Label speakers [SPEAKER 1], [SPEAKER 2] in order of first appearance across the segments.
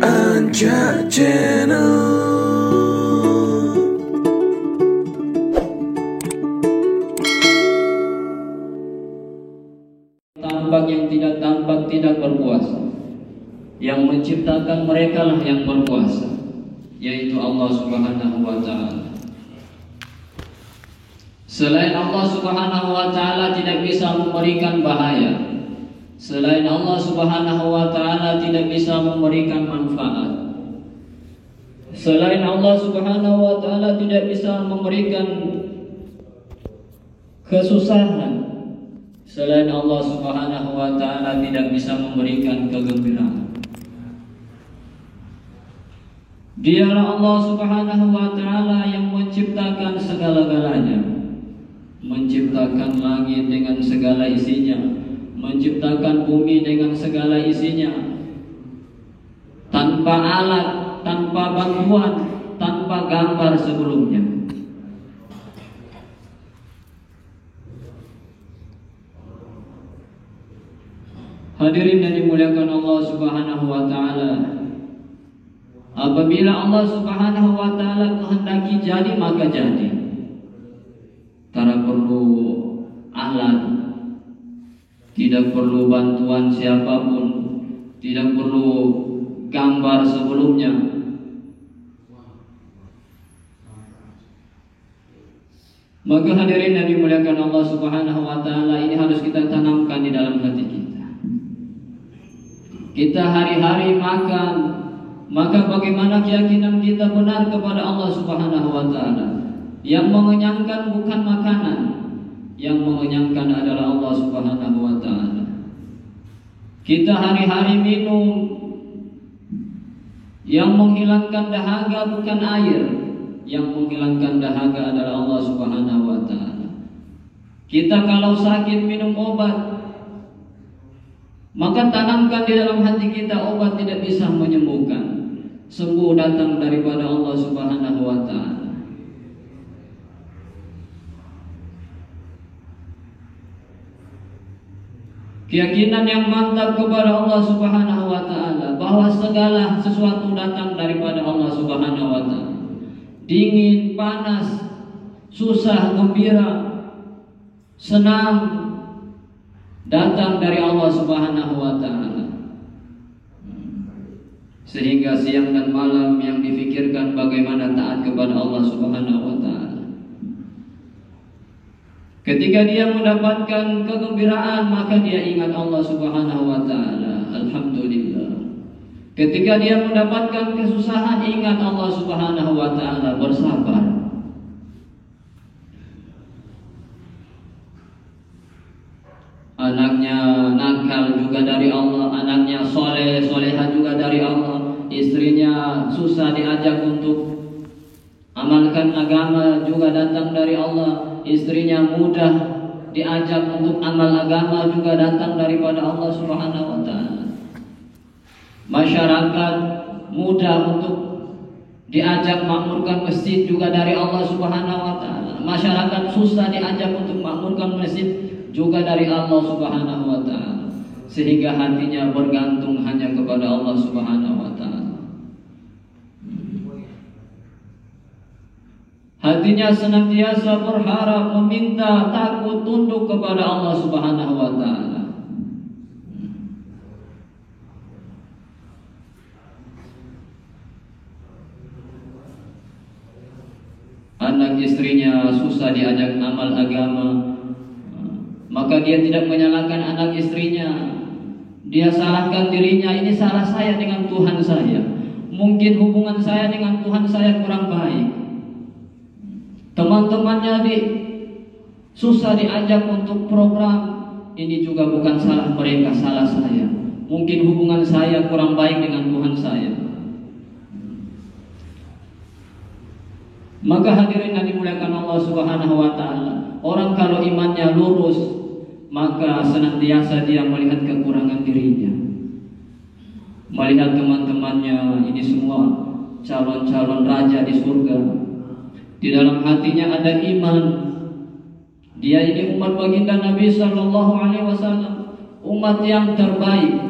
[SPEAKER 1] Anja Channel.
[SPEAKER 2] Tampak yang tidak tampak tidak berkuasa. Yang menciptakan mereka lah yang berkuasa, yaitu Allah Subhanahu wa Ta'ala. Selain Allah Subhanahu wa Ta'ala tidak bisa memberikan bahaya. Selain Allah Subhanahu wa Ta'ala tidak bisa memberikan manfaat. Selain Allah Subhanahu wa Ta'ala tidak bisa memberikan kesusahan. Selain Allah Subhanahu wa Ta'ala tidak bisa memberikan kegembiraan. Dialah Allah Subhanahu wa Ta'ala yang menciptakan segala-galanya, menciptakan langit dengan segala isinya, menciptakan bumi dengan segala isinya, tanpa alat, tanpa bantuan, tanpa gambar sebelumnya. Hadirin yang dimuliakan Allah Subhanahu wa Ta'ala, apabila Allah Subhanahu wa Ta'ala kehendaki jadi, maka jadi. Tak perlu alat, tidak perlu bantuan siapapun, tidak perlu gambar sebelumnya. Maka hadirin yang dimuliakan Allah Subhanahu wa Ta'ala, ini harus kita tanamkan di dalam hati kita. Kita hari-hari makan, maka bagaimana keyakinan kita benar kepada Allah Subhanahu wa Ta'ala? Yang mengenyangkan bukan makanan, yang mengenyangkan adalah Allah Subhanahu wa Ta'ala. Kita hari-hari minum, yang menghilangkan dahaga bukan air, yang menghilangkan dahaga adalah Allah Subhanahu wa Ta'ala. Kita kalau sakit minum obat, maka tanamkan di dalam hati kita, obat tidak bisa menyembuhkan. Sembuh datang daripada Allah Subhanahu wa Ta'ala. Keyakinan yang mantap kepada Allah Subhanahu wa Ta'ala, bahwa segala sesuatu datang daripada Allah Subhanahu wa Ta'ala. Dingin, panas, susah, gembira, senang, datang dari Allah Subhanahu wa Ta'ala. Sehingga siang dan malam yang difikirkan bagaimana taat kepada Allah Subhanahu wa Ta'ala. Ketika dia mendapatkan kegembiraan, maka dia ingat Allah Subhanahu wa Ta'ala. Alhamdulillah. Ketika dia mendapatkan kesusahan, ingat Allah Subhanahu wa Ta'ala, bersabar. Anaknya nakal juga dari Allah, anaknya soleh, soleha juga dari Allah, istrinya susah diajak untuk amalkan agama juga datang dari Allah, istrinya mudah diajak untuk amal agama juga datang daripada Allah Subhanahu wa Ta'ala. Masyarakat mudah untuk diajak makmurkan masjid juga dari Allah Subhanahu wa Ta'ala. Masyarakat susah diajak untuk makmurkan masjid juga dari Allah Subhanahu wa Ta'ala. Sehingga hatinya bergantung hanya kepada Allah Subhanahu wa Ta'ala. Hatinya senantiasa berharap, meminta, takut, tunduk kepada Allah Subhanahu wa Ta'ala. Anak istrinya susah diajak amal agama, maka dia tidak menyalahkan anak istrinya. Dia salahkan dirinya, ini salah saya dengan Tuhan saya. Mungkin hubungan saya dengan Tuhan saya kurang baik. Teman-temannya susah diajak untuk program, ini juga bukan salah mereka, salah saya. Mungkin hubungan saya kurang baik dengan Tuhan saya. Maka hadirin yang dimuliakan Allah Subhanahu wa Ta'ala, orang kalau imannya lurus, maka senantiasa dia melihat kekurangan dirinya, melihat teman-temannya ini semua calon-calon raja di surga. Di dalam hatinya ada iman. Dia ini umat baginda Nabi Sallallahu Alaihi Wasallam, umat yang terbaik,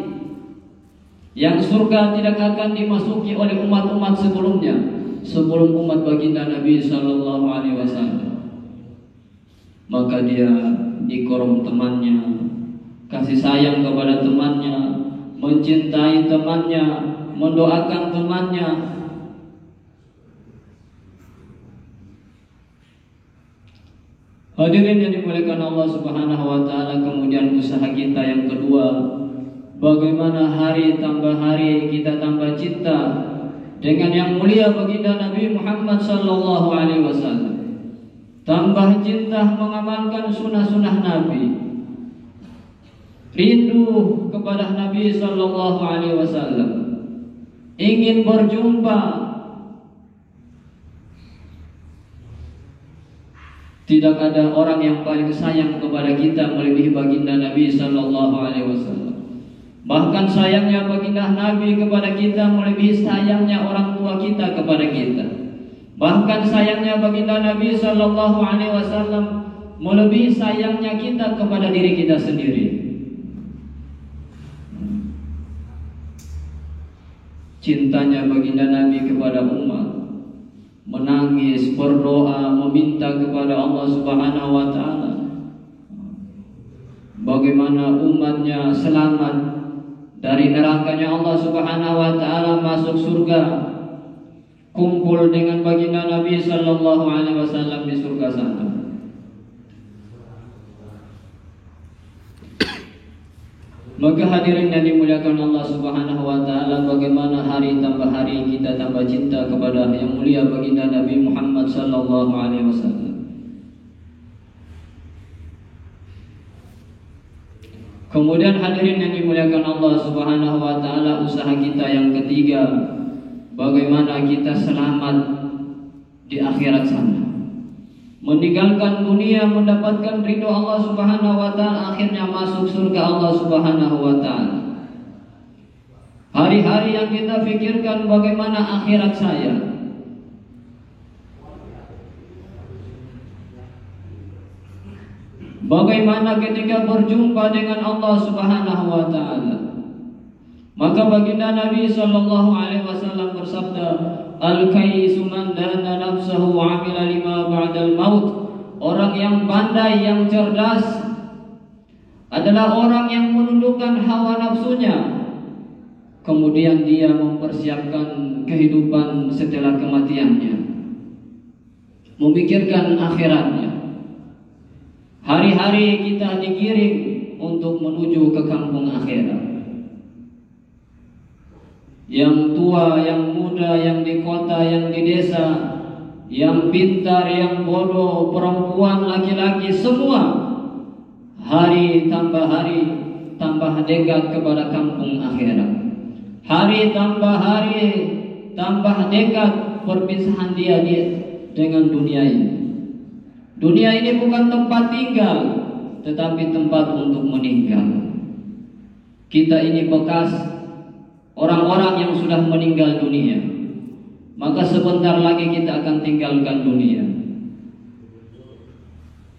[SPEAKER 2] Yang surga tidak akan dimasuki oleh umat-umat sebelumnya, sebelum umat baginda Nabi sallallahu alaihi wasallam. Maka dia dikorom temannya, kasih sayang kepada temannya, mencintai temannya, mendoakan temannya. Hadirin yang dimuliakan Allah Subhanahu wa taala, kemudian usaha kita yang kedua, bagaimana hari tambah hari kita tambah cinta dengan yang mulia baginda Nabi Muhammad sallallahu alaihi wasallam. Tambah cinta mengamalkan sunnah-sunnah Nabi. Rindu kepada Nabi sallallahu alaihi wasallam. Ingin berjumpa. Tidak ada orang yang paling sayang kepada kita melebihi baginda Nabi sallallahu alaihi wasallam. Bahkan sayangnya baginda Nabi kepada kita melebihi sayangnya orang tua kita kepada kita. Bahkan sayangnya baginda Nabi sallallahu alaihi wasallam melebihi sayangnya kita kepada diri kita sendiri. Cintanya baginda Nabi kepada umat, menangis, berdoa, meminta kepada Allah Subhanahu wa taala bagaimana umatnya selamat dari nerakanya Allah Subhanahu wa taala, masuk surga, kumpul dengan baginda Nabi sallallahu alaihi wasallam di surga sana. Maka hadirin yang dimuliakan Allah Subhanahu wa taala, bagaimana hari tambah hari kita tambah cinta kepada yang mulia baginda Nabi Muhammad sallallahu alaihi wasallam. Kemudian hadirin yang dimuliakan Allah Subhanahu wa taala, usaha kita yang ketiga, bagaimana kita selamat di akhirat sana. Meninggalkan dunia, mendapatkan ridho Allah Subhanahu wa taala, akhirnya masuk surga Allah Subhanahu wa taala. Hari-hari yang kita pikirkan bagaimana akhirat saya. Bagaimana ketika berjumpa dengan Allah Subhanahu wa taala. Maka baginda Nabi sallallahu alaihi wasallam bersabda, al-kaisu man dana nafsahu wa amila lima ba'dal maut. Orang yang pandai, yang cerdas adalah orang yang menundukkan hawa nafsunya, kemudian dia mempersiapkan kehidupan setelah kematiannya, memikirkan akhiratnya. Hari-hari kita digiring untuk menuju ke kampung akhirat. Yang tua, yang muda, yang di kota, yang di desa, yang pintar, yang bodoh, perempuan, laki-laki, semua hari tambah dekat kepada kampung akhirat. Hari tambah dekat perpisahan dia dengan dunia ini. Dunia ini bukan tempat tinggal, tetapi tempat untuk meninggal. Kita ini bekas orang-orang yang sudah meninggal dunia. Maka sebentar lagi kita akan tinggalkan dunia.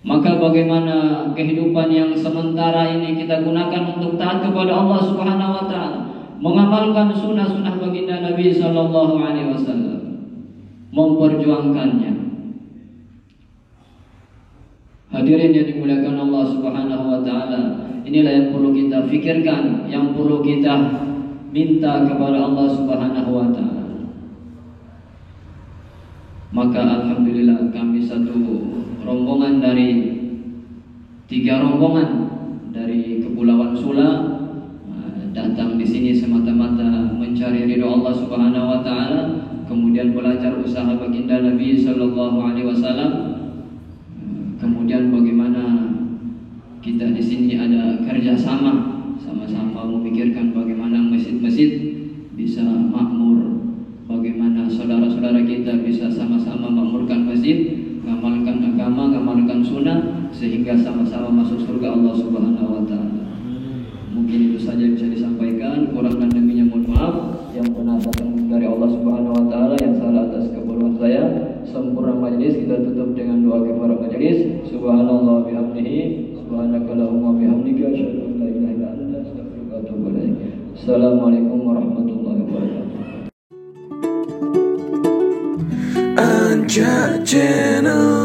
[SPEAKER 2] Maka bagaimana kehidupan yang sementara ini kita gunakan untuk taat kepada Allah Subhanahu wa taala, mengamalkan sunnah-sunnah baginda Nabi sallallahu alaihi wasallam, memperjuangkannya. Hadirin yang dimuliakan Allah Subhanahu wa taala, inilah yang perlu kita fikirkan, yang perlu kita minta kepada Allah Subhanahu wa taala. Maka alhamdulillah kami satu rombongan dari 3 rombongan dari Kepulauan Sula datang di sini semata-mata mencari ridho Allah Subhanahu wa taala, kemudian belajar usaha baginda Nabi sallallahu alaihi wasallam. Kemudian bagaimana kita di sini ada kerjasama, sama-sama memikirkan bagaimana masjid-masjid bisa makmur, bagaimana saudara-saudara kita bisa sama-sama makmurkan masjid, ngamalkan agama, ngamalkan sunnah, sehingga sama-sama masuk surga Allah Subhanahu wa taala. Mungkin itu saja yang bisa disampaikan, kurang dan lebihnya mohon maaf. Yang benar datang dari Allah Subhanahu wa taala, yang salah atas kebodohan saya. Sempurna majelis kita tutup dengan doa kifarahat majelis. Subhanallah bihamdihi, subhanakallahumma bihamdika, asyhadu an la ilaha illa anta, astaghfiruka wa atubu ilaik. Assalamualaikum warahmatullahi wabarakatuh.
[SPEAKER 1] Manca Channel.